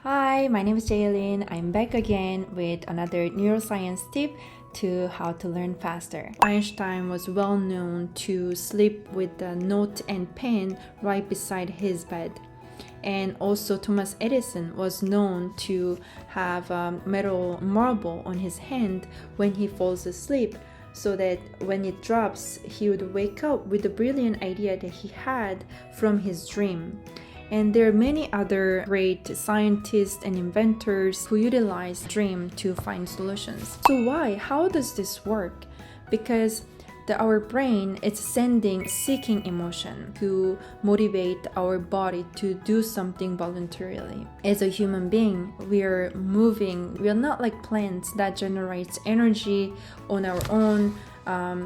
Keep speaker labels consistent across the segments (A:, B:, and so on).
A: Hi, my name is Jaylin. I'm back again with another neuroscience tip to how to learn faster. Einstein was well known to sleep with a note and pen right beside his bed. And also Thomas Edison was known to have a metal marble on his hand when he falls asleep, so that when it drops, he would wake up with the brilliant idea that he had from his dream. And there are many other great scientists and inventors who utilize dream to find solutions. So why? How does this work? Because our brain is sending seeking emotion to motivate our body to do something voluntarily. As a human being, we are moving. We are not like plants that generates energy on our own.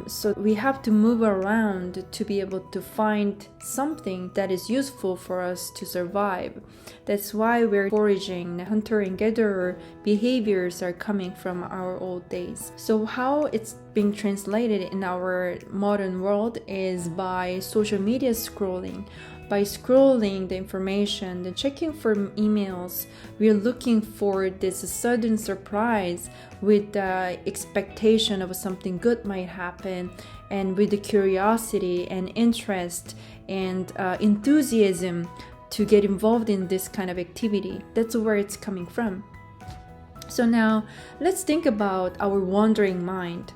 A: So we have to move around to be able to find something that is useful for us to survive. That's why we're foraging. Hunter and gatherer behaviors are coming from our old days. So how it's being translated in our modern world is by social media scrolling. By scrolling the information, then checking for emails, we're looking for this sudden surprise with the expectation of something good might happen, and with the curiosity and interest and enthusiasm to get involved in this kind of activity. That's where it's coming from. So now let's think about our wandering mind.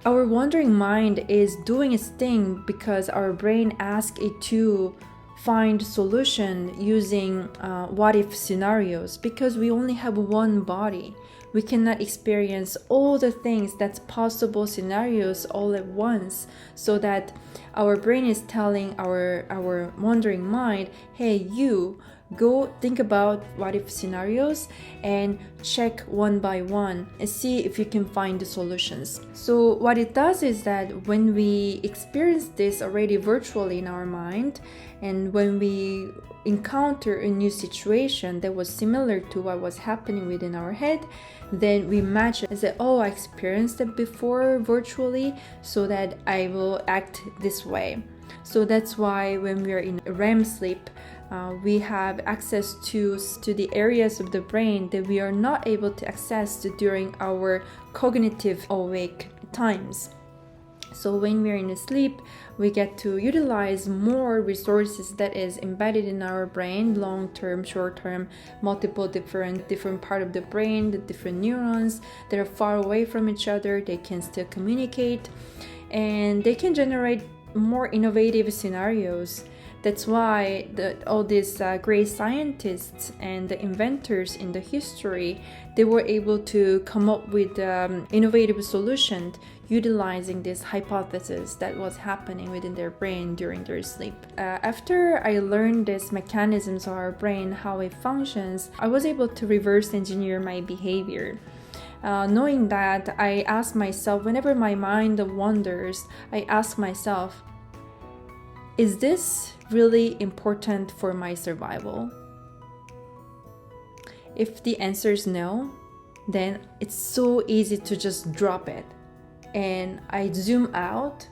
A: Our wandering mind is doing its thing because our brain asks it to find solution using what-if scenarios, because we only have one body. We cannot experience all the things that's possible scenarios all at once, so that our brain is telling our wandering mind, hey, you go think about what if scenarios and check one by one and see if you can find the solutions. So what it does is that when we experience this already virtually in our mind, and when we encounter a new situation that was similar to what was happening within our head, then we match it and say, oh, I experienced it before virtually, so that I will act this way. So that's why when we are in REM sleep, we have access to the areas of the brain that we are not able to access during our cognitive awake times. So when we're in sleep, we get to utilize more resources that is embedded in our brain, long-term, short-term, multiple different part of the brain, the different neurons that are far away from each other. They can still communicate, and they can generate more innovative scenarios. That's why all these great scientists and the inventors in the history, they were able to come up with innovative solutions utilizing this hypothesis that was happening within their brain during their sleep. After I learned these mechanisms of our brain, how it functions, I was able to reverse engineer my behavior. Knowing that, I ask myself, whenever my mind wanders, I ask myself, is this really important for my survival? If the answer is no, then it's so easy to just drop it. And I zoom out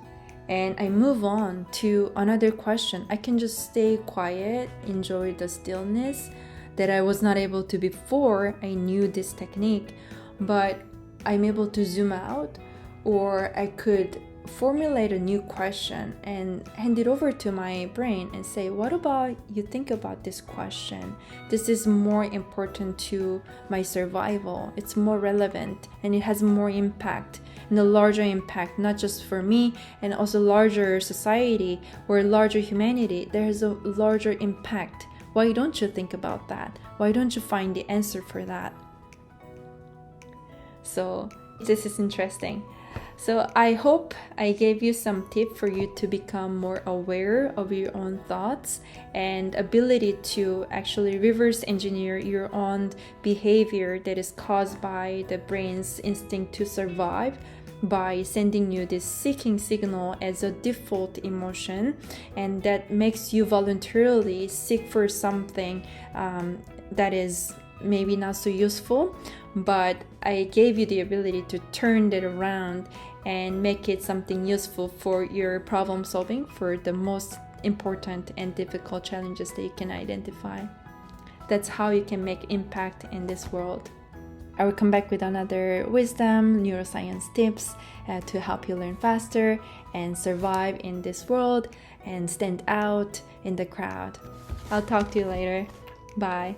A: and I move on to another question. I can just stay quiet, enjoy the stillness that I was not able to before I knew this technique, but I'm able to zoom out, or I could formulate a new question and hand it over to my brain and say, what about you think about this question? This is more important to my survival. It's more relevant and it has more impact, and a larger impact, not just for me, and also larger society or larger humanity. There is a larger impact. Why don't you think about that? Why don't you find the answer for that? So this is interesting. So I hope I gave you some tip for you to become more aware of your own thoughts and ability to actually reverse engineer your own behavior that is caused by the brain's instinct to survive, by sending you this seeking signal as a default emotion, and that makes you voluntarily seek for something that is maybe not so useful, but I gave you the ability to turn that around and make it something useful for your problem solving for the most important and difficult challenges that you can identify. That's how you can make impact in this world. I will come back with another wisdom, neuroscience tips to help you learn faster and survive in this world and stand out in the crowd. I'll talk to you later. Bye.